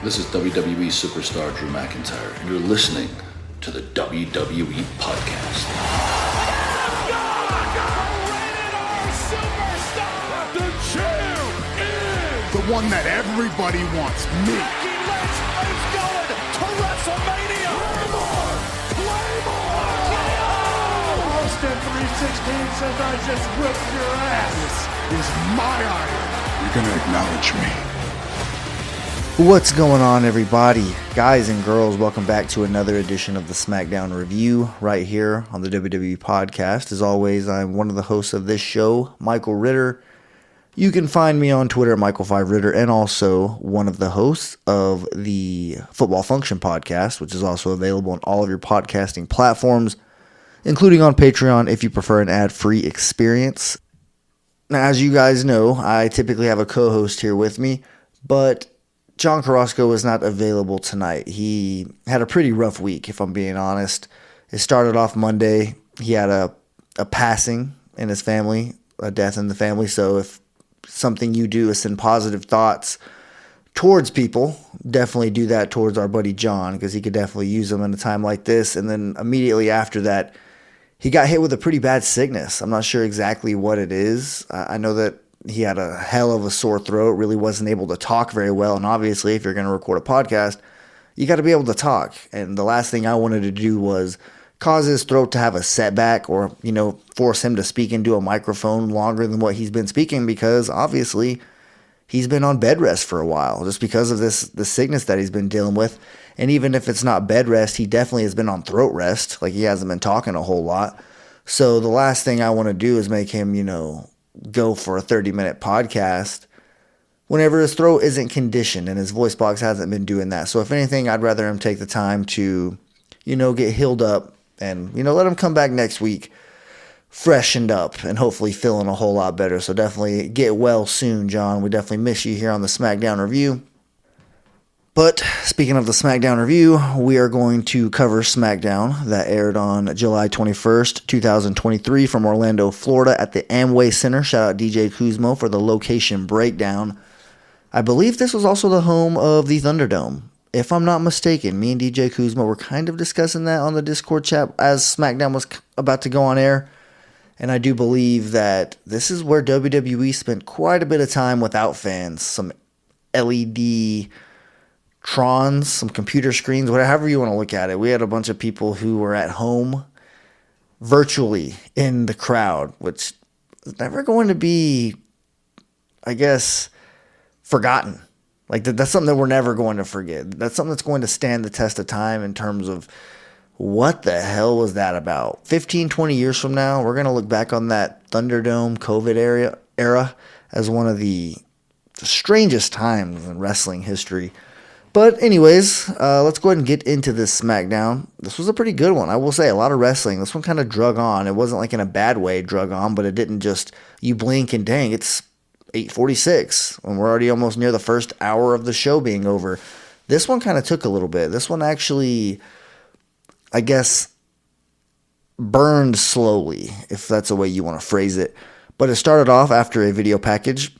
This is WWE superstar Drew McIntyre, and you're listening to the WWE Podcast. The champ is the one that everybody wants, me. It's going to WrestleMania. Claymore! Austin 316 says I just whipped your ass. This is my iron. You're going to acknowledge me. What's going on, everybody? Guys and girls, welcome back to another edition of the SmackDown Review right here on the WWE Podcast. As always, I'm one of the hosts of this show, Michael Ritter. You can find me on Twitter at Michael5Ritter, and also one of the hosts of the Football Function Podcast, which is also available on all of your podcasting platforms, including on Patreon if you prefer an ad-free experience. Now, as you guys know, I typically have a co-host here with me, but John Carrasco was not available tonight. He had a pretty rough week, if I'm being honest. It started off Monday. He had a passing in his family, a death in the family. So if something you do is send positive thoughts towards people, definitely do that towards our buddy John, because he could definitely use them in a time like this. And then immediately after that, he got hit with a pretty bad sickness. I'm not sure exactly what it is. I know that he had a hell of a sore throat, really wasn't able to talk very well. And obviously, if you're going to record a podcast, you got to be able to talk. And the last thing I wanted to do was cause his throat to have a setback or, force him to speak into a microphone longer than what he's been speaking, because obviously he's been on bed rest for a while just because of the sickness that he's been dealing with. And even if it's not bed rest, he definitely has been on throat rest. Like, he hasn't been talking a whole lot. So the last thing I want to do is make him, go for a 30-minute podcast whenever his throat isn't conditioned, and his voice box hasn't been doing that. So if anything, I'd rather him take the time to, get healed up and, let him come back next week freshened up and hopefully feeling a whole lot better. So definitely get well soon, John. We definitely miss you here on the SmackDown Review. But speaking of the SmackDown Review, we are going to cover SmackDown that aired on July 21st, 2023 from Orlando, Florida at the Amway Center. Shout out DJ Kuzmo for the location breakdown. I believe this was also the home of the Thunderdome. If I'm not mistaken, me and DJ Kuzmo were kind of discussing that on the Discord chat as SmackDown was about to go on air. And I do believe that this is where WWE spent quite a bit of time without fans. Some LED Trons, some computer screens, whatever you want to look at it. We had a bunch of people who were at home virtually in the crowd, which is never going to be, I guess, forgotten. Like, that's something that we're never going to forget. That's something that's going to stand the test of time in terms of what the hell was that about. 15, 20 years from now, we're going to look back on that Thunderdome COVID era as one of the strangest times in wrestling history. But anyways, let's go ahead and get into this SmackDown. This was a pretty good one. I will say, a lot of wrestling. This one kind of drug on. It wasn't like in a bad way drug on, but it didn't just, you blink and dang, it's 8:46, and we're already almost near the first hour of the show being over. This one kind of took a little bit. This one actually, I guess, burned slowly, if that's a way you want to phrase it. But it started off after a video package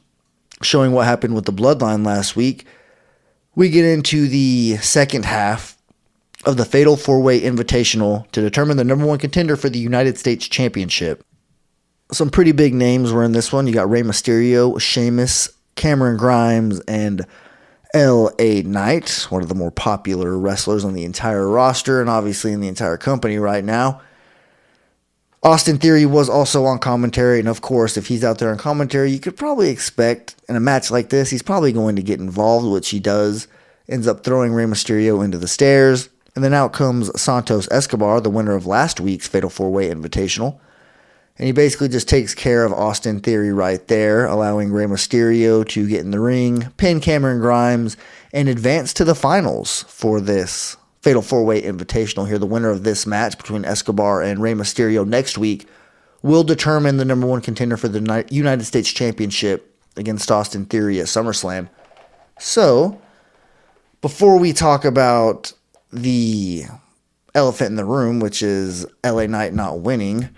showing what happened with the Bloodline last week. We get into the second half of the Fatal 4-Way Invitational to determine the number one contender for the United States Championship. Some pretty big names were in this one. You got Rey Mysterio, Sheamus, Cameron Grimes, and LA Knight, one of the more popular wrestlers on the entire roster and obviously in the entire company right now. Austin Theory was also on commentary, and of course, if he's out there on commentary, you could probably expect in a match like this, he's probably going to get involved, which he does. Ends up throwing Rey Mysterio into the stairs, and then out comes Santos Escobar, the winner of last week's Fatal 4-Way Invitational, and he basically just takes care of Austin Theory right there, allowing Rey Mysterio to get in the ring, pin Cameron Grimes, and advance to the finals for this Fatal 4-Way Invitational here. The winner of this match between Escobar and Rey Mysterio next week will determine the number one contender for the United States Championship against Austin Theory at SummerSlam. So, before we talk about the elephant in the room, which is LA Knight not winning,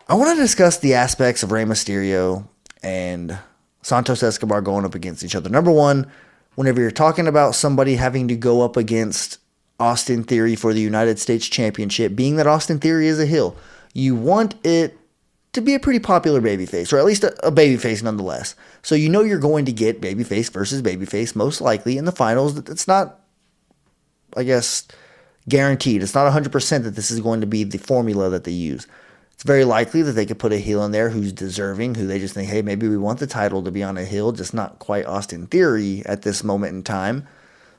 I want to discuss the aspects of Rey Mysterio and Santos Escobar going up against each other. Number one, whenever you're talking about somebody having to go up against Austin Theory for the United States Championship, being that Austin Theory is a heel, you want it to be a pretty popular babyface, or at least a babyface nonetheless. So you know you're going to get babyface versus babyface most likely in the finals. It's not, I guess, guaranteed. It's not 100% that this is going to be the formula that they use. It's very likely that they could put a heel in there who's deserving, who they just think, hey, maybe we want the title to be on a heel, just not quite Austin Theory at this moment in time.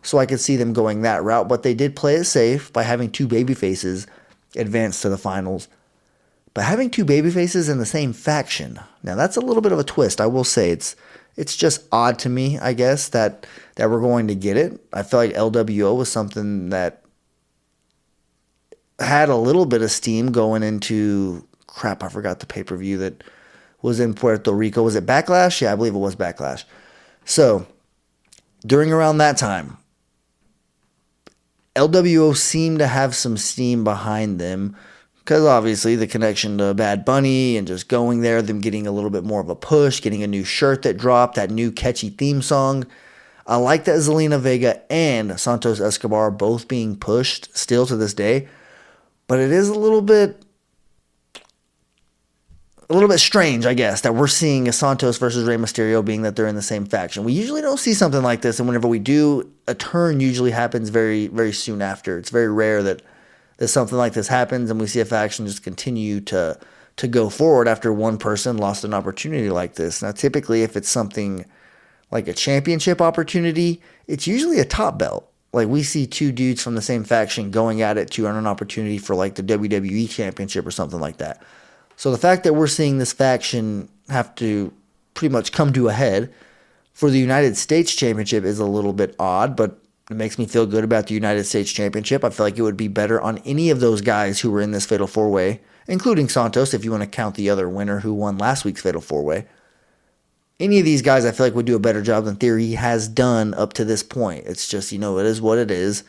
So I could see them going that route, but they did play it safe by having two babyfaces advance to the finals. But having two babyfaces in the same faction, now that's a little bit of a twist. I will say it's just odd to me, I guess, that we're going to get it. I feel like LWO was something that had a little bit of steam going into, I forgot the pay-per-view that was in Puerto Rico. Was it Backlash? Yeah, I believe it was Backlash. So during around that time, LWO seemed to have some steam behind them because obviously the connection to Bad Bunny and just going there, them getting a little bit more of a push, getting a new shirt that dropped, that new catchy theme song. I like that Zelina Vega and Santos Escobar are both being pushed still to this day, but it is a little bit strange, I guess, that we're seeing a Santos versus Rey Mysterio, being that they're in the same faction. We usually don't see something like this, and whenever we do, a turn usually happens very, very soon after. It's very rare that something like this happens and we see a faction just continue to go forward after one person lost an opportunity like this. Now, typically, if it's something like a championship opportunity, it's usually a top belt. Like, we see two dudes from the same faction going at it to earn an opportunity for, like, the WWE Championship or something like that. So the fact that we're seeing this faction have to pretty much come to a head for the United States Championship is a little bit odd, but it makes me feel good about the United States Championship. I feel like it would be better on any of those guys who were in this Fatal 4-Way, including Santos, if you want to count the other winner who won last week's Fatal 4-Way. Any of these guys I feel like would do a better job than Theory has done up to this point. It's just, it is what it is.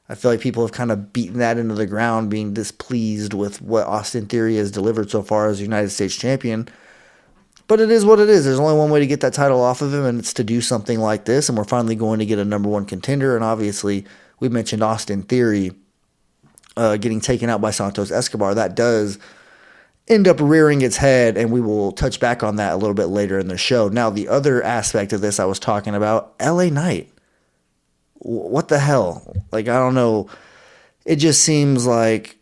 I feel like people have kind of beaten that into the ground, being displeased with what Austin Theory has delivered so far as United States Champion. But it is what it is. There's only one way to get that title off of him, and it's to do something like this, and we're finally going to get a number one contender. And obviously, we mentioned Austin Theory getting taken out by Santos Escobar. That does end up rearing its head, and we will touch back on that a little bit later in the show. Now, the other aspect of this I was talking about, LA Knight. What the hell? Like, I don't know. It just seems like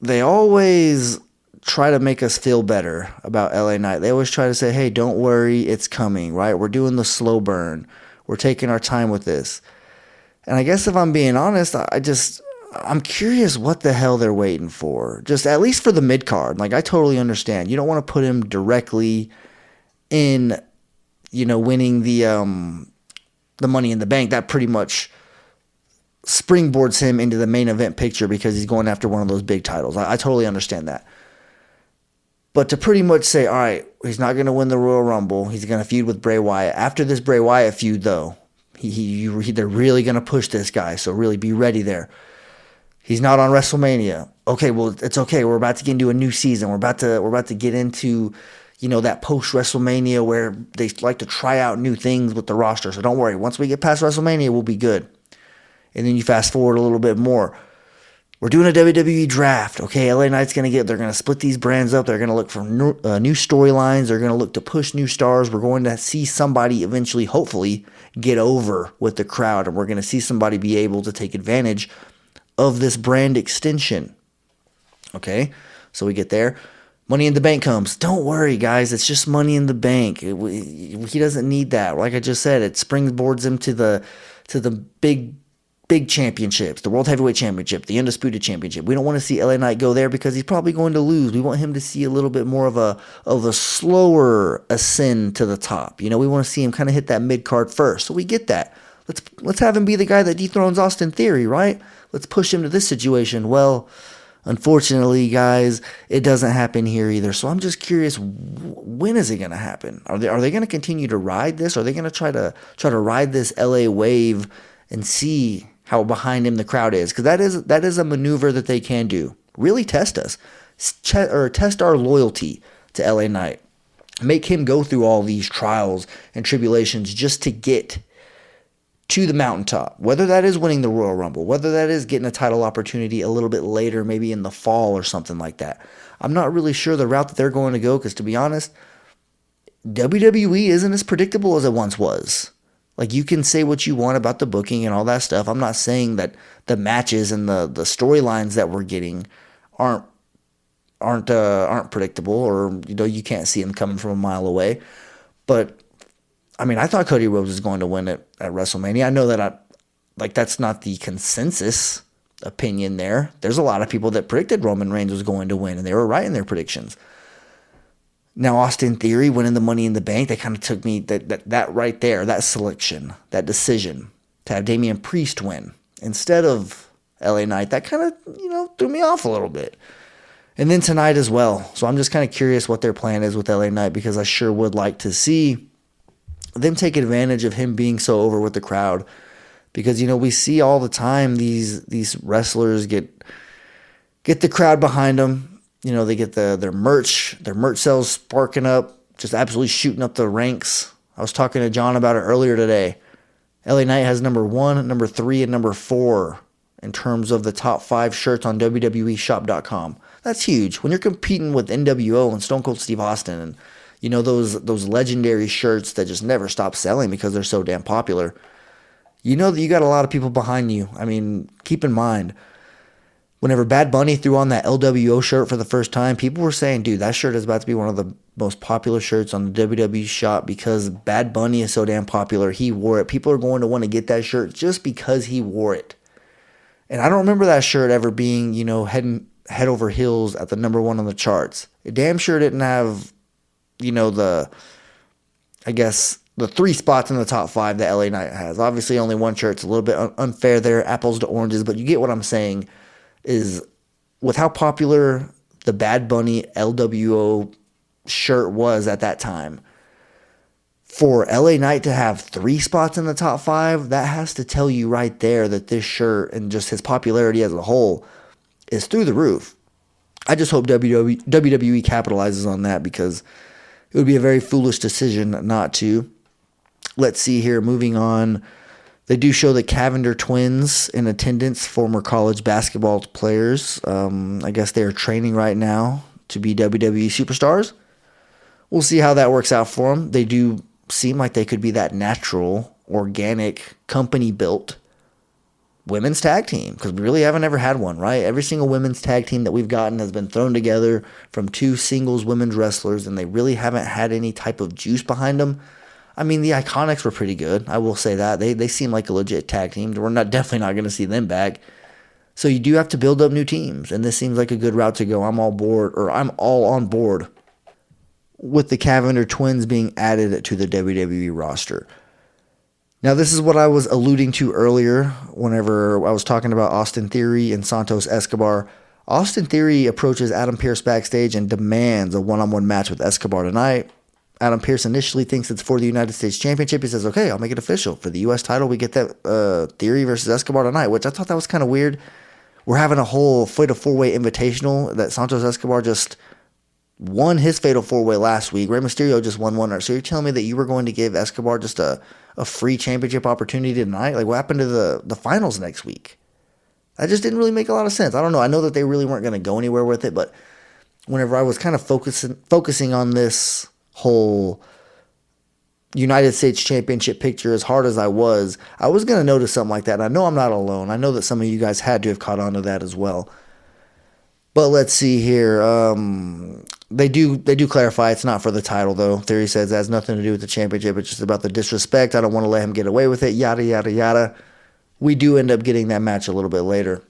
they always try to make us feel better about LA Knight. They always try to say, hey, don't worry, it's coming, right? We're doing the slow burn. We're taking our time with this. And I guess if I'm being honest, I'm curious what the hell they're waiting for. Just at least for the mid-card. Like, I totally understand. You don't want to put him directly in, winning the Money in the Bank. That pretty much springboards him into the main event picture because he's going after one of those big titles. I totally understand that. But to pretty much say, all right, he's not going to win the Royal Rumble. He's going to feud with Bray Wyatt. After this Bray Wyatt feud, though, they're really going to push this guy. So really be ready there. He's not on WrestleMania. Okay, well, it's okay. We're about to get into a new season. We're about to get into, that post-WrestleMania where they like to try out new things with the roster. So don't worry. Once we get past WrestleMania, we'll be good. And then you fast forward a little bit more. We're doing a WWE draft. Okay, LA Knight's they're going to split these brands up. They're going to look for new storylines. They're going to look to push new stars. We're going to see somebody eventually, hopefully, get over with the crowd. And we're going to see somebody be able to take advantage of this brand extension. Okay, so we get there. Money in the Bank comes. Don't worry, guys. It's just Money in the Bank. He doesn't need that. Like I just said, it springboards him to the big championships, the World Heavyweight Championship, the Undisputed Championship. We don't want to see LA Knight go there because he's probably going to lose. We want him to see a little bit more of a slower ascend to the top. We want to see him kind of hit that mid-card first. So we get that. Let's have him be the guy that dethrones Austin Theory, right? Let's push him to this situation. Well, unfortunately, guys, it doesn't happen here either. So I'm just curious, when is it going to happen? Are they going to continue to ride this? Are they going to try to ride this LA wave and see how behind him the crowd is? Because that is a maneuver that they can do. Really test us, or test our loyalty to LA Knight. Make him go through all these trials and tribulations just to get to the mountaintop, whether that is winning the Royal Rumble, whether that is getting a title opportunity a little bit later, maybe in the fall or something like that. I'm not really sure the route that they're going to go because, to be honest, WWE isn't as predictable as it once was. Like, you can say what you want about the booking and all that stuff. I'm not saying that the matches and the storylines that we're getting aren't predictable, or you can't see them coming from a mile away. But I mean, I thought Cody Rhodes was going to win it at WrestleMania. I know that that's not the consensus opinion there. There's a lot of people that predicted Roman Reigns was going to win, and they were right in their predictions. Now, Austin Theory winning the Money in the Bank, that kind of took me, that right there, that selection, that decision to have Damian Priest win instead of LA Knight, that kind of, threw me off a little bit. And then tonight as well. So I'm just kind of curious what their plan is with LA Knight, because I sure would like to see them take advantage of him being so over with the crowd. Because, we see all the time these wrestlers get the crowd behind them. They get their merch sales sparking up, just absolutely shooting up the ranks. I was talking to John about it earlier today. LA Knight has number 1, number 3, and number 4 in terms of the top 5 shirts on WWEshop.com. That's huge. When you're competing with NWO and Stone Cold Steve Austin and, those legendary shirts that just never stop selling because they're so damn popular, that you got a lot of people behind you. I mean, keep in mind, whenever Bad Bunny threw on that LWO shirt for the first time, people were saying, dude, that shirt is about to be one of the most popular shirts on the WWE shop because Bad Bunny is so damn popular. He wore it. People are going to want to get that shirt just because he wore it. And I don't remember that shirt ever being, head over heels at the number 1 on the charts. It damn sure didn't have, the 3 spots in the top 5 that LA Knight has. Obviously, only one shirt. It's a little bit unfair there, apples to oranges, but you get what I'm saying. Is with how popular the Bad Bunny LWO shirt was at that time, for LA Knight to have 3 spots in the top 5, that has to tell you right there that this shirt and just his popularity as a whole is through the roof. I just hope WWE capitalizes on that, because it would be a very foolish decision not to. Let's see here, moving on. They do show the Cavender twins in attendance, former college basketball players. I guess they are training right now to be WWE superstars. We'll see how that works out for them. They do seem like they could be that natural, organic, company-built women's tag team, because we really haven't ever had one, right? Every single women's tag team that we've gotten has been thrown together from 2 singles women's wrestlers, and they really haven't had any type of juice behind them. I mean, the Iconics were pretty good. I will say that. They seem like a legit tag team. We're definitely not going to see them back. So you do have to build up new teams, and this seems like a good route to go. I'm all on board with the Cavender twins being added to the WWE roster. Now, this is what I was alluding to earlier whenever I was talking about Austin Theory and Santos Escobar. Austin Theory approaches Adam Pearce backstage and demands a one-on-one match with Escobar tonight. Adam Pearce initially thinks it's for the United States Championship. He says, okay, I'll make it official. For the U.S. title, we get that Theory versus Escobar tonight, which I thought that was kind of weird. We're having a whole Fatal 4-Way Invitational that Santos Escobar just won his Fatal 4-Way last week. Rey Mysterio just won one. So you're telling me that you were going to give Escobar just a free championship opportunity tonight? Like, what happened to the finals next week? That just didn't really make a lot of sense. I don't know. I know that they really weren't going to go anywhere with it, but whenever I was kind of focusing on this whole United States Championship picture, as hard as I was going to notice something like that. And I know I'm not alone. I know that some of you guys had to have caught on to that as well. But let's see here. They do clarify it's not for the title, though. Theory says it has nothing to do with the championship. It's just about the disrespect. I don't want to let him get away with it, yada, yada, yada. We do end up getting that match a little bit later.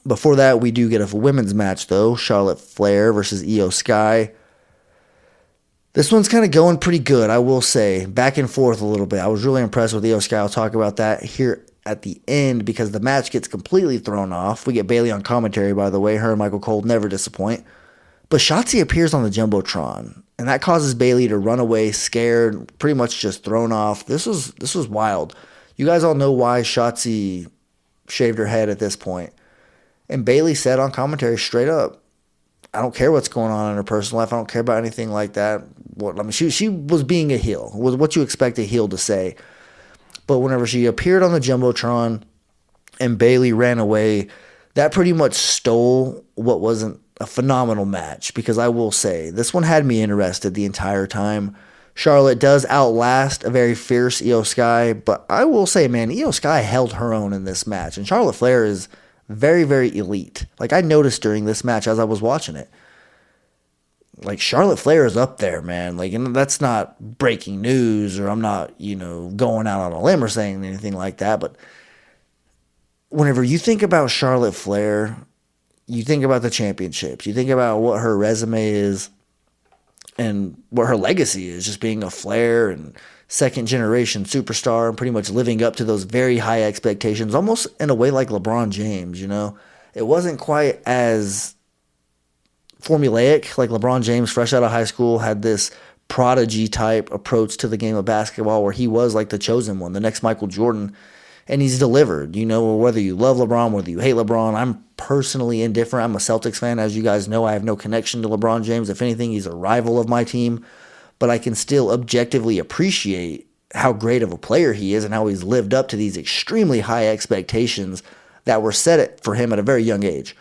Before that, we do get a women's match, though. Charlotte Flair versus Io Sky. This one's kind of going pretty good, I will say. Back and forth a little bit. I was really impressed with Io Sky. I'll talk about that here at the end, because the match gets completely thrown off. We get Bayley on commentary, by the way. Her and Michael Cole never disappoint. But Shotzi appears on the Jumbotron, and that causes Bayley to run away, scared, pretty much just thrown off. This was wild. You guys all know why Shotzi shaved her head at this point. And Bayley said on commentary straight up, I don't care what's going on in her personal life. I don't care about anything like that. She was being a heel. Was what you expect a heel to say. But whenever she appeared on the Jumbotron and Bayley ran away, that pretty much stole what wasn't a phenomenal match, because I will say this one had me interested the entire time. Charlotte does outlast a very fierce Io Sky, but I will say, man, Io Sky held her own in this match, and Charlotte Flair is very, very elite. Like, I noticed during this match as I was watching it, like, Charlotte Flair is up there, man. Like, and that's not breaking news, or I'm not, going out on a limb or saying anything like that, but whenever you think about Charlotte Flair, you think about the championships, you think about what her resume is and what her legacy is, just being a Flair and second generation superstar and pretty much living up to those very high expectations, almost in a way like LeBron James. It wasn't quite as formulaic. Like, LeBron James, fresh out of high school, had this prodigy type approach to the game of basketball where he was like the chosen one, the next Michael Jordan. And he's delivered, whether you love LeBron, whether you hate LeBron. I'm personally indifferent. I'm a Celtics fan. As you guys know, I have no connection to LeBron James. If anything, he's a rival of my team. But I can still objectively appreciate how great of a player he is and how he's lived up to these extremely high expectations that were set for him at a very young age.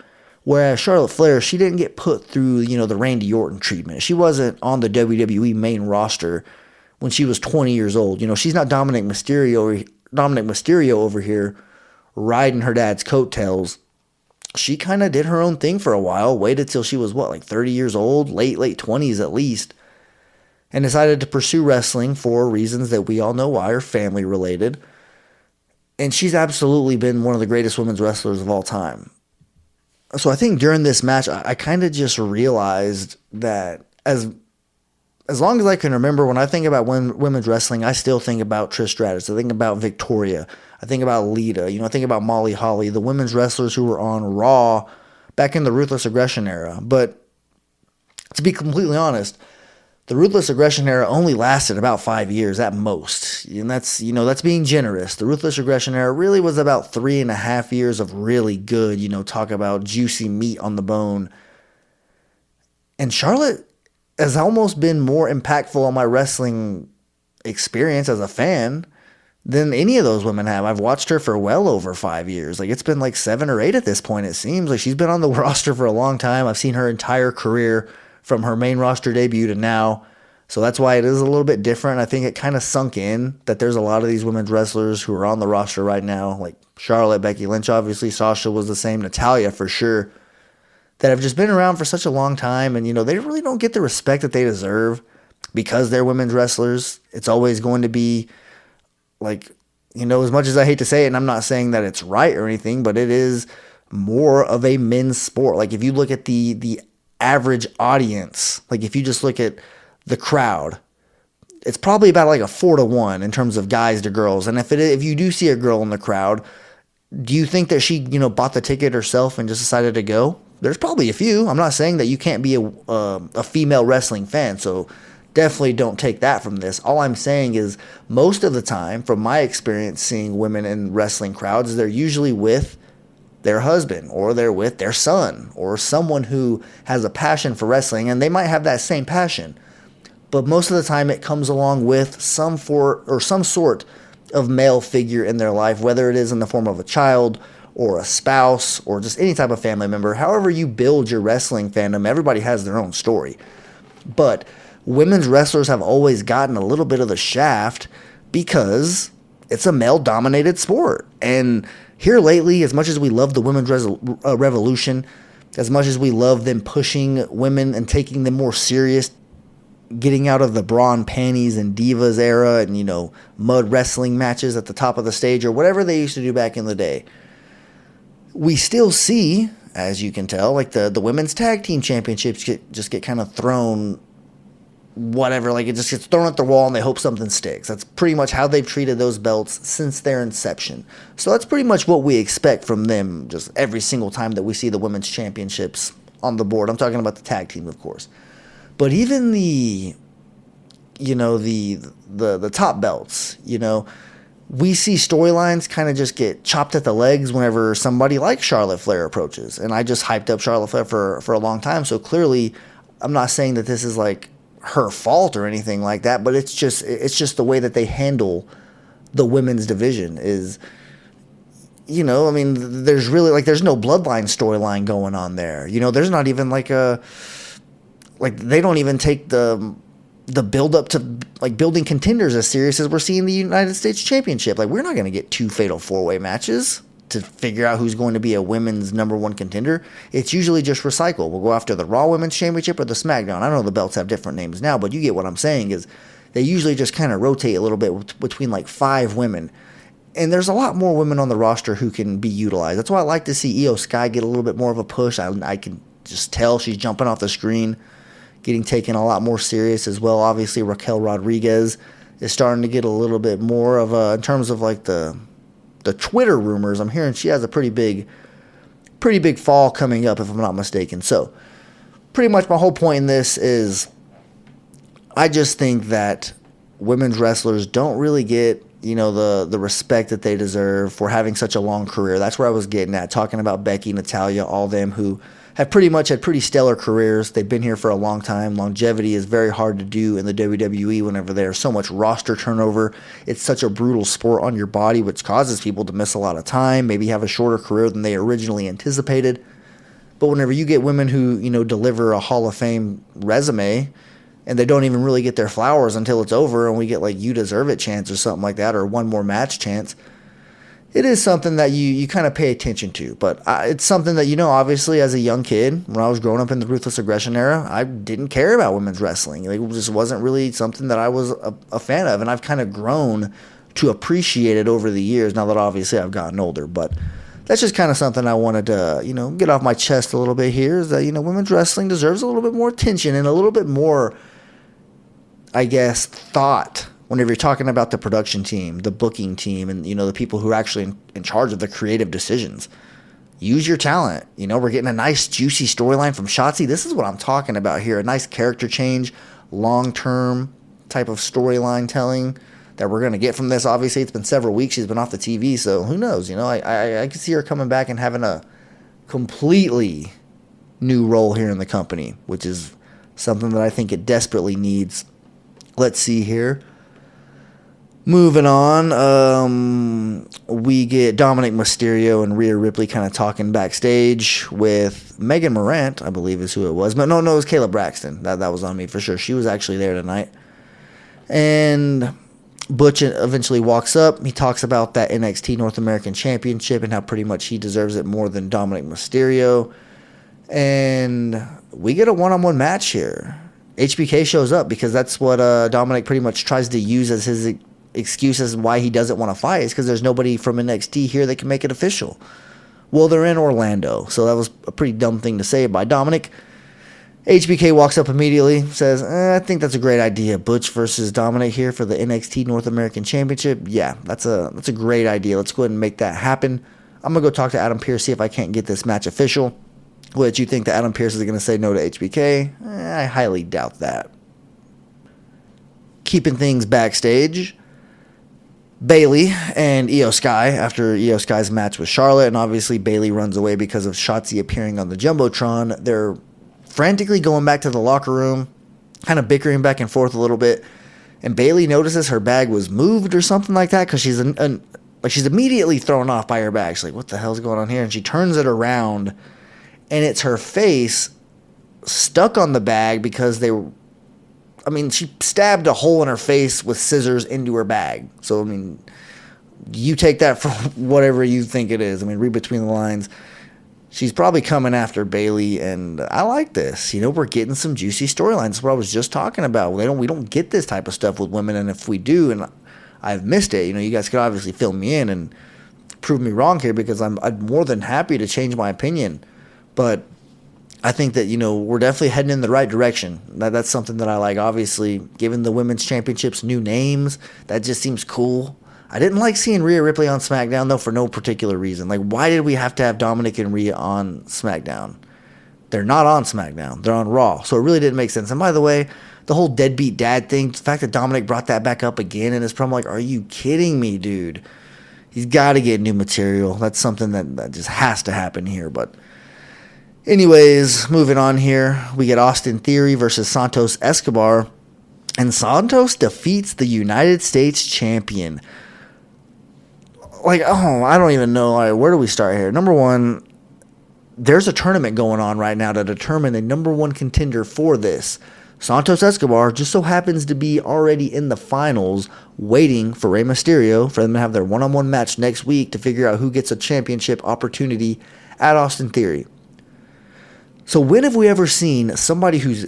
Whereas Charlotte Flair, she didn't get put through, the Randy Orton treatment. She wasn't on the WWE main roster when she was 20 years old. She's not Dominic Mysterio over here riding her dad's coattails. She kind of did her own thing for a while, waited till she was, 30 years old, late 20s at least, and decided to pursue wrestling for reasons that we all know why are family related. And she's absolutely been one of the greatest women's wrestlers of all time. So I think during this match, I kind of just realized that as long as I can remember, when I think about women's wrestling, I still think about Trish Stratus. I think about Victoria. I think about Lita. I think about Molly Holly, the women's wrestlers who were on Raw back in the Ruthless Aggression era. But to be completely honest, the Ruthless Aggression era only lasted about 5 years at most. And that's being generous. The Ruthless Aggression era really was about 3.5 years of really good, talk about juicy meat on the bone. And Charlotte has almost been more impactful on my wrestling experience as a fan than any of those women have. I've watched her for well over 5 years. Like, it's been like 7 or 8 at this point, it seems. Like, she's been on the roster for a long time. I've seen her entire career from her main roster debut to now. So that's why it is a little bit different. I think it kind of sunk in that there's a lot of these women's wrestlers who are on the roster right now, like Charlotte, Becky Lynch, obviously, Sasha was the same, Natalya for sure, that have just been around for such a long time, and, they really don't get the respect that they deserve because they're women's wrestlers. It's always going to be, like, as much as I hate to say it, and I'm not saying that it's right or anything, but it is more of a men's sport. Like, if you look at the average audience, like, if you just look at the crowd, it's probably about like a 4-to-1 in terms of guys to girls. And if you do see a girl in the crowd, do you think that she, bought the ticket herself and just decided to go? There's probably a few. I'm not saying that you can't be a female wrestling fan, so definitely don't take that from this. All I'm saying is most of the time, from my experience seeing women in wrestling crowds, they're usually with their husband, or they're with their son, or someone who has a passion for wrestling, and they might have that same passion. But most of the time it comes along with some sort of male figure in their life, whether it is in the form of a child or a spouse or just any type of family member. However you build your wrestling fandom, everybody has their own story. But women's wrestlers have always gotten a little bit of the shaft because it's a male-dominated sport. And here lately, as much as we love the women's revolution, as much as we love them pushing women and taking them more serious, getting out of the bra and panties and divas era and, mud wrestling matches at the top of the stage or whatever they used to do back in the day, we still see, as you can tell, like the women's tag team championships get kind of thrown, whatever, like it just gets thrown at the wall and they hope something sticks. That's pretty much how they've treated those belts since their inception. So that's pretty much what we expect from them just every single time that we see the women's championships on the board. I'm talking about the tag team, of course. But even the top belts, we see storylines kind of just get chopped at the legs whenever somebody like Charlotte Flair approaches. And I just hyped up Charlotte Flair for a long time. So clearly, I'm not saying that this is like her fault or anything like that, but it's just the way that they handle the women's division is, I mean, there's really, like, there's no bloodline storyline going on there. There's not even like they don't even take the build up to like building contenders as serious as we're seeing the United States Championship. Like, we're not going to get 2 fatal 4-way matches to figure out who's going to be a women's number 1 contender. It's usually just recycle. We'll go after the Raw Women's Championship or the SmackDown. I know the belts have different names now, but you get what I'm saying is they usually just kind of rotate a little bit between like 5 women. And there's a lot more women on the roster who can be utilized. That's why I like to see Io Sky get a little bit more of a push. I can just tell she's jumping off the screen, getting taken a lot more serious as well. Obviously, Raquel Rodriguez is starting to get a little bit more of a, in terms of like the Twitter rumors, I'm hearing she has a pretty big fall coming up, if I'm not mistaken. So, pretty much my whole point in this is I just think that women's wrestlers don't really get, the respect that they deserve for having such a long career. That's where I was getting at, talking about Becky, Natalya, all them who have pretty much had pretty stellar careers. They've been here for a long time. Longevity is very hard to do in the WWE whenever there's so much roster turnover. It's such a brutal sport on your body, which causes people to miss a lot of time, maybe have a shorter career than they originally anticipated. But whenever you get women who, deliver a Hall of Fame resume and they don't even really get their flowers until it's over and we get like You Deserve It chance or something like that, or one more match chance, it is something that you kind of pay attention to. But it's something that, obviously as a young kid, when I was growing up in the Ruthless Aggression era, I didn't care about women's wrestling. Like, it just wasn't really something that I was a fan of. And I've kind of grown to appreciate it over the years, now that obviously I've gotten older. But that's just kind of something I wanted to, get off my chest a little bit here, is that, women's wrestling deserves a little bit more attention and a little bit more, I guess, thought whenever you're talking about the production team, the booking team, and, the people who are actually in charge of the creative decisions. Use your talent. We're getting a nice, juicy storyline from Shotzi. This is what I'm talking about here. A nice character change, long-term type of storyline telling that we're going to get from this. Obviously, it's been several weeks. She's been off the TV, so who knows? I can see her coming back and having a completely new role here in the company, which is something that I think it desperately needs. Let's see here. Moving on, we get Dominic Mysterio and Rhea Ripley kind of talking backstage with Megan Morant, I believe is who it was. But no, it was Kayla Braxton. That was on me for sure. She was actually there tonight. And Butch eventually walks up. He talks about that NXT North American Championship and how pretty much he deserves it more than Dominic Mysterio. And we get a one-on-one match here. HBK shows up because that's what Dominic pretty much tries to use as his excuses why he doesn't want to fight, is because there's nobody from NXT here that can make it official. Well, they're in Orlando, so that was a pretty dumb thing to say by Dominic. HBK walks up immediately, says, I think that's a great idea. Butch versus Dominic here for the NXT North American Championship. Yeah, that's a great idea. Let's go ahead and make that happen. I'm going to go talk to Adam Pearce, see if I can't get this match official. Which, you think that Adam Pearce is going to say no to HBK? I highly doubt that. Keeping things backstage, Bayley and Io Sky, after Io Sky's match with Charlotte, and obviously Bayley runs away because of Shotzi appearing on the Jumbotron. They're frantically going back to the locker room, kind of bickering back and forth a little bit, and Bayley notices her bag was moved or something like that, because she's immediately thrown off by her bag. She's like, what the hell's going on here? And she turns it around, and it's her face stuck on the bag because she stabbed a hole in her face with scissors into her bag. So, you take that for whatever you think it is. Read between the lines. She's probably coming after Bayley, and I like this. We're getting some juicy storylines. That's what I was just talking about. We don't get this type of stuff with women, and if we do, and I've missed it, you guys could obviously fill me in and prove me wrong here, because I'm more than happy to change my opinion. But I think that, we're definitely heading in the right direction. That's something that I like. Obviously, giving the women's championships new names, that just seems cool. I didn't like seeing Rhea Ripley on SmackDown, though, for no particular reason. Like, why did we have to have Dominic and Rhea on SmackDown? They're not on SmackDown. They're on Raw. So it really didn't make sense. And by the way, the whole deadbeat dad thing, the fact that Dominic brought that back up again in his promo, like, are you kidding me, dude? He's got to get new material. That's something that just has to happen here. But anyways, moving on here, we get Austin Theory versus Santos Escobar, and Santos defeats the United States champion. I don't even know. Where do we start here? Number one, there's a tournament going on right now to determine the number one contender for this. Santos Escobar just so happens to be already in the finals, waiting for Rey Mysterio for them to have their one-on-one match next week to figure out who gets a championship opportunity at Austin Theory. So when have we ever seen somebody who's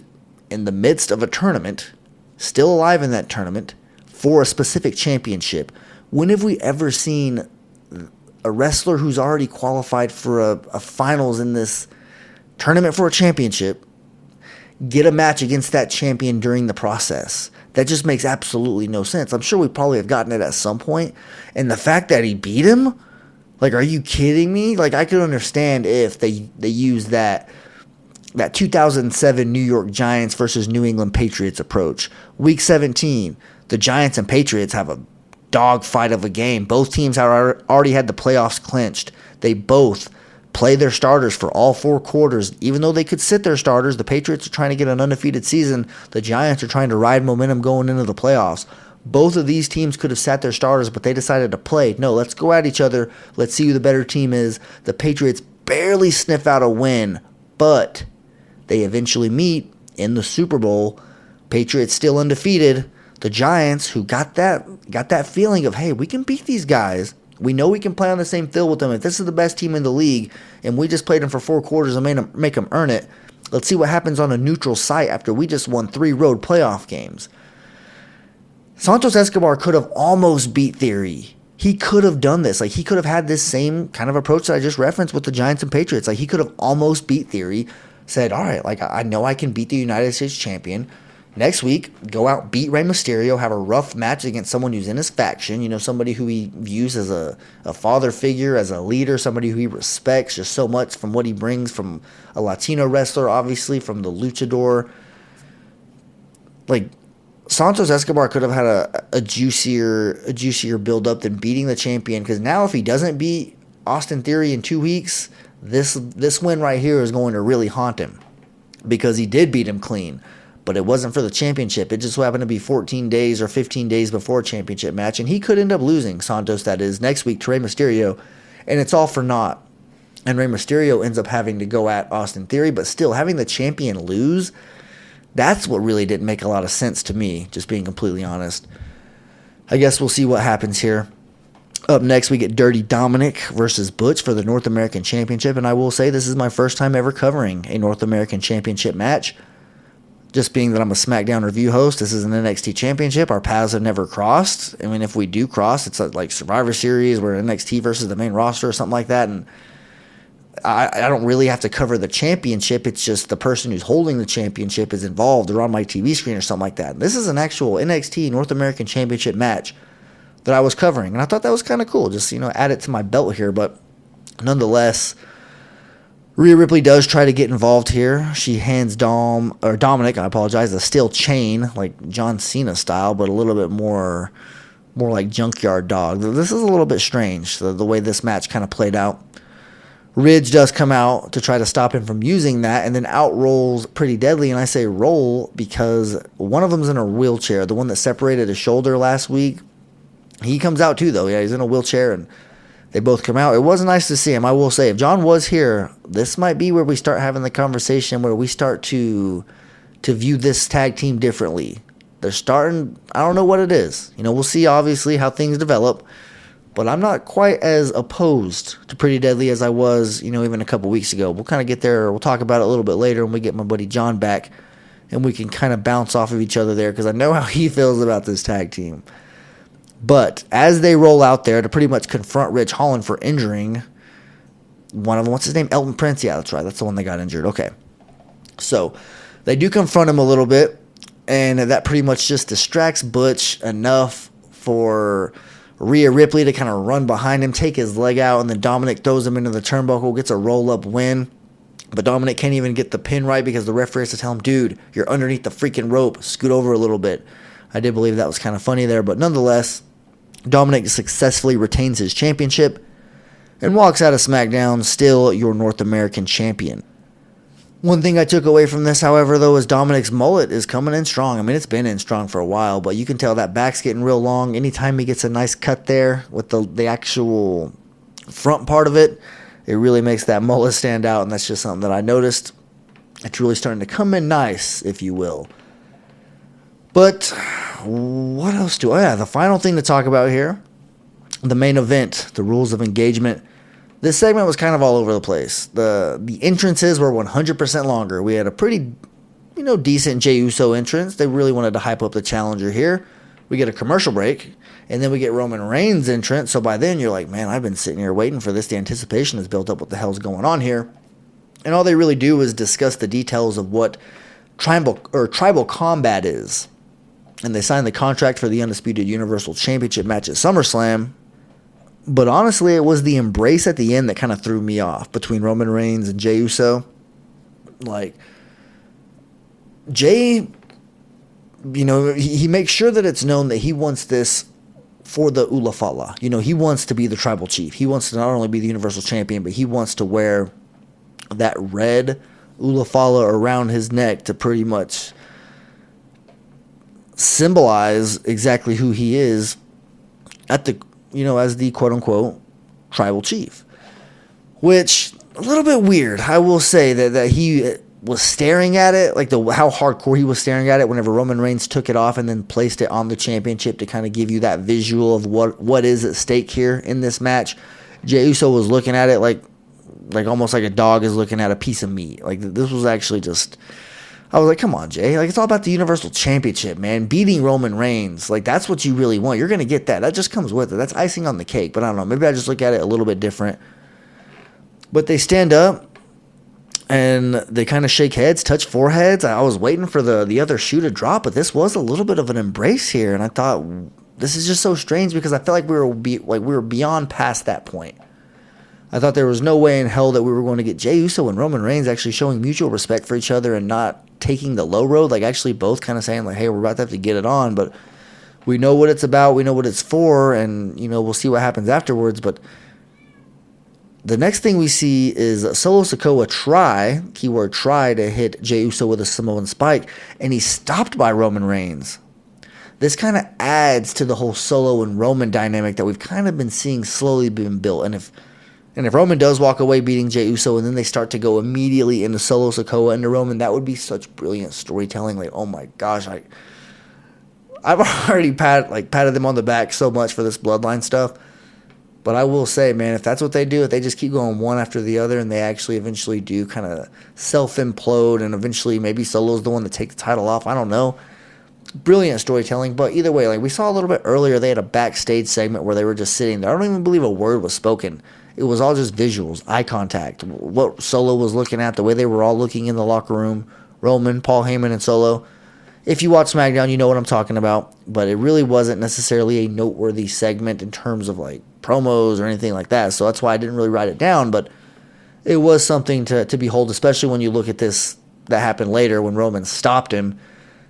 in the midst of a tournament, still alive in that tournament, for a specific championship? When have we ever seen a wrestler who's already qualified for a finals in this tournament for a championship get a match against that champion during the process? That just makes absolutely no sense. I'm sure we probably have gotten it at some point. And the fact that he beat him, are you kidding me? I could understand if they use that 2007 New York Giants versus New England Patriots approach. Week 17, the Giants and Patriots have a dogfight of a game. Both teams already had the playoffs clinched. They both play their starters for all 4 quarters. Even though they could sit their starters, the Patriots are trying to get an undefeated season. The Giants are trying to ride momentum going into the playoffs. Both of these teams could have sat their starters, but they decided to play. No, let's go at each other. Let's see who the better team is. The Patriots barely sniff out a win, but they eventually meet in the Super Bowl. Patriots still undefeated. The Giants, who got that feeling of, hey, we can beat these guys. We know we can play on the same field with them. If this is the best team in the league, and we just played them for 4 quarters and make them earn it, let's see what happens on a neutral site after we just won 3 road playoff games. Santos Escobar could have almost beat Theory. He could have done this. He could have had this same kind of approach that I just referenced with the Giants and Patriots. He could have almost beat Theory, said, all right, I know I can beat the United States champion. Next week, go out, beat Rey Mysterio, have a rough match against someone who's in his faction, somebody who he views as a father figure, as a leader, somebody who he respects just so much from what he brings from a Latino wrestler, obviously, from the luchador. Santos Escobar could have had a juicier build-up than beating the champion, because now if he doesn't beat Austin Theory in 2 weeks, this win right here is going to really haunt him, because he did beat him clean. But it wasn't for the championship. It just so happened to be 14 days or 15 days before a championship match, and he could end up losing, Santos that is, next week to Rey Mysterio, and it's all for naught. And Rey Mysterio ends up having to go at Austin Theory, but still, having the champion lose, that's what really didn't make a lot of sense to me, just being completely honest. I guess we'll see what happens here. Up next, we get Dirty Dominic versus Butch for the North American Championship, and I will say this is my first time ever covering a North American Championship match. Just being that I'm a SmackDown review host, this is an NXT Championship. Our paths have never crossed. I mean, if we do cross, it's like Survivor Series where NXT versus the main roster or something like that. And I don't really have to cover the championship. It's just the person who's holding the championship is involved or on my TV screen or something like that. And this is an actual NXT North American Championship match that I was covering. And I thought that was kind of cool. Just, add it to my belt here. But nonetheless, Rhea Ripley does try to get involved here. She hands Dominic, a steel chain, like John Cena style, but a little bit more like Junkyard Dog. This is a little bit strange, the way this match kind of played out. Ridge does come out to try to stop him from using that, and then out rolls Pretty Deadly, and I say roll because one of them's in a wheelchair. The one that separated his shoulder last week, he comes out too, though. Yeah, he's in a wheelchair, and they both come out. It was nice to see him. I will say, if John was here, this might be where we start having the conversation where we start to view this tag team differently. They're starting, I don't know what it is. We'll see, obviously, how things develop. But I'm not quite as opposed to Pretty Deadly as I was, even a couple weeks ago. We'll kind of get there. We'll talk about it a little bit later when we get my buddy John back. And we can kind of bounce off of each other there because I know how he feels about this tag team. But as they roll out there to pretty much confront Rich Holland for injuring one of them, what's his name? Elton Prince. Yeah, that's right. That's the one that got injured. Okay. So they do confront him a little bit, and that pretty much just distracts Butch enough for Rhea Ripley to kind of run behind him, take his leg out, and then Dominic throws him into the turnbuckle, gets a roll-up win. But Dominic can't even get the pin right because the referee has to tell him, dude, you're underneath the freaking rope. Scoot over a little bit. I did believe that was kind of funny there, but nonetheless, Dominic successfully retains his championship and walks out of SmackDown still your North American champion. One thing I took away from this, however, though, is Dominic's mullet is coming in strong. I mean, it's been in strong for a while, but you can tell that back's getting real long. Anytime he gets a nice cut there with the actual front part of it, it really makes that mullet stand out, and that's just something that I noticed. It's really starting to come in nice, if you will. But what else do I have? The final thing to talk about here, the main event, the rules of engagement. This segment was kind of all over the place. The entrances were 100% longer. We had a pretty, decent Jey Uso entrance. They really wanted to hype up the challenger here. We get a commercial break, and then we get Roman Reigns' entrance. So by then, you're like, man, I've been sitting here waiting for this. The anticipation is built up. What the hell's going on here? And all they really do is discuss the details of what tribal combat is. And they sign the contract for the Undisputed Universal Championship match at SummerSlam. But honestly, it was the embrace at the end that kind of threw me off between Roman Reigns and Jey Uso. Like, Jey, he makes sure that it's known that he wants this for the Ulafala. He wants to be the tribal chief. He wants to not only be the Universal Champion, but he wants to wear that red Ulafala around his neck to pretty much symbolize exactly who he is at the as the quote-unquote tribal chief. Which, a little bit weird. I will say that he was staring at it, like how hardcore he was staring at it whenever Roman Reigns took it off and then placed it on the championship to kind of give you that visual of what is at stake here in this match. Jey Uso was looking at it like almost like a dog is looking at a piece of meat. Like, this was actually just... I was like, come on, Jey. Like, it's all about the Universal Championship, man. Beating Roman Reigns. Like, that's what you really want. You're going to get that. That just comes with it. That's icing on the cake. But I don't know. Maybe I just look at it a little bit different. But they stand up, and they kind of shake heads, touch foreheads. I was waiting for the other shoe to drop, but this was a little bit of an embrace here. And I thought, this is just so strange because I felt like we were beyond past that point. I thought there was no way in hell that we were going to get Jey Uso and Roman Reigns actually showing mutual respect for each other and not taking the low road, like actually both kind of saying like, hey, we're about to have to get it on, but we know what it's about, we know what it's for, and we'll see what happens afterwards. But the next thing we see is Solo Sikoa keyword try to hit Jey Uso with a Samoan spike, and he's stopped by Roman Reigns. This kind of adds to the whole Solo and Roman dynamic that we've kind of been seeing slowly being built. And if Roman does walk away beating Jey Uso and then they start to go immediately into Solo Sikoa into Roman, that would be such brilliant storytelling. Like, oh my gosh, I've already patted them on the back so much for this bloodline stuff. But I will say, man, if that's what they do, if they just keep going one after the other and they actually eventually do kind of self-implode and eventually maybe Solo's the one to take the title off, I don't know. Brilliant storytelling. But either way, like we saw a little bit earlier, they had a backstage segment where they were just sitting there. I don't even believe a word was spoken. It was all just visuals, eye contact, what Solo was looking at, the way they were all looking in the locker room, Roman, Paul Heyman, and Solo. If you watch SmackDown, you know what I'm talking about, but it really wasn't necessarily a noteworthy segment in terms of like promos or anything like that, so that's why I didn't really write it down, but it was something to behold, especially when you look at this that happened later when Roman stopped him,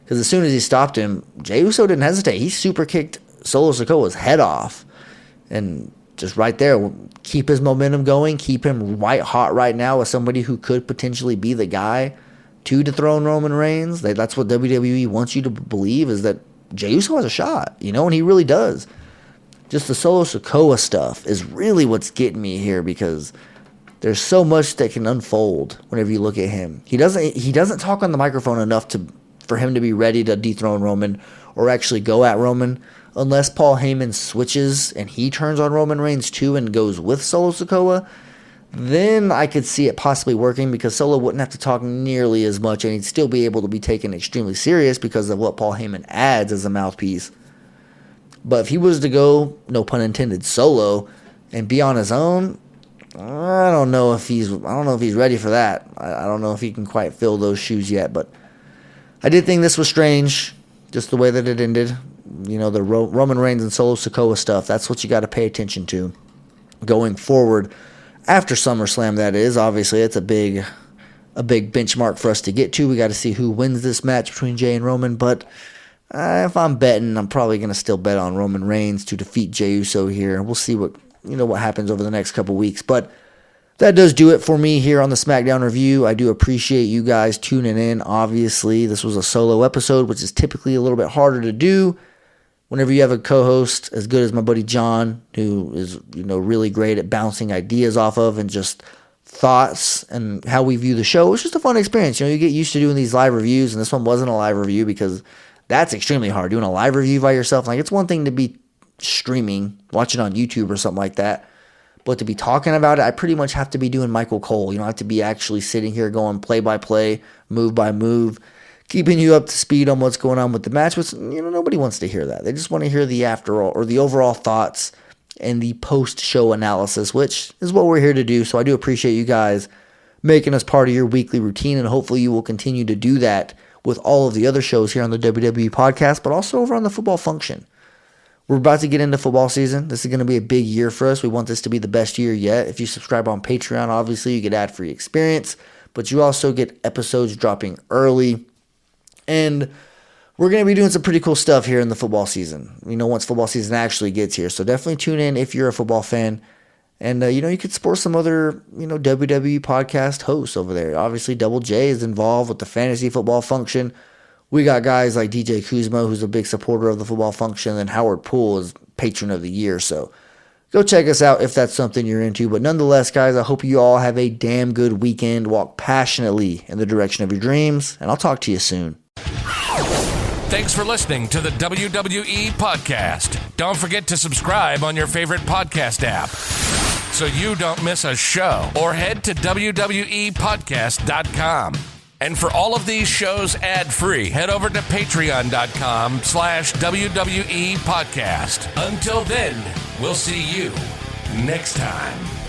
because as soon as he stopped him, Jey Uso didn't hesitate. He super kicked Solo Sikoa's head off, and just right there, keep his momentum going, keep him white hot right now as somebody who could potentially be the guy to dethrone Roman Reigns. That's what WWE wants you to believe, is that Jey Uso has a shot, and he really does. Just the Solo Sikoa stuff is really what's getting me here, because there's so much that can unfold whenever you look at him. He doesn't talk on the microphone enough for him to be ready to dethrone Roman or actually go at Roman, unless Paul Heyman switches and he turns on Roman Reigns too and goes with Solo Sikoa. Then I could see it possibly working, because Solo wouldn't have to talk nearly as much and he'd still be able to be taken extremely serious because of what Paul Heyman adds as a mouthpiece. But if he was to go, no pun intended, solo and be on his own, I don't know if he's ready for that. I don't know if he can quite fill those shoes yet, but I did think this was strange, just the way that it ended. The Roman Reigns and Solo Sikoa stuff, that's what you got to pay attention to going forward. After SummerSlam, that is. Obviously, it's a big benchmark for us to get to. We got to see who wins this match between Jey and Roman. But if I'm betting, I'm probably going to still bet on Roman Reigns to defeat Jey Uso here. We'll see what happens over the next couple weeks. But that does do it for me here on the SmackDown review. I do appreciate you guys tuning in. Obviously, this was a solo episode, which is typically a little bit harder to do whenever you have a co-host as good as my buddy John, who is, really great at bouncing ideas off of and just thoughts and how we view the show. It's just a fun experience. You get used to doing these live reviews, and this one wasn't a live review because that's extremely hard. Doing a live review by yourself, it's one thing to be streaming, watching on YouTube or something like that, but to be talking about it, I pretty much have to be doing Michael Cole. I have to be actually sitting here going play by play, move by move, keeping you up to speed on what's going on with the match. But nobody wants to hear that. They just want to hear the overall thoughts and the post-show analysis, which is what we're here to do. So I do appreciate you guys making us part of your weekly routine, and hopefully you will continue to do that with all of the other shows here on the WWE podcast, but also over on the Football Function. We're about to get into football season. This is going to be a big year for us. We want this to be the best year yet. If you subscribe on Patreon, obviously you get ad-free experience, but you also get episodes dropping early. And we're going to be doing some pretty cool stuff here in the football season, once football season actually gets here. So definitely tune in if you're a football fan. And, you could support some other, WWE podcast hosts over there. Obviously, Double J is involved with the Fantasy Football Function. We got guys like DJ Kuzma, who's a big supporter of the Football Function, and Howard Poole is Patron of the Year. So go check us out if that's something you're into. But nonetheless, guys, I hope you all have a damn good weekend. Walk passionately in the direction of your dreams, and I'll talk to you soon. Thanks for listening to the WWE Podcast. Don't forget to subscribe on your favorite podcast app so you don't miss a show, or head to WWEpodcast.com. And for all of these shows ad-free, head over to patreon.com/WWE Podcast. Until then, we'll see you next time.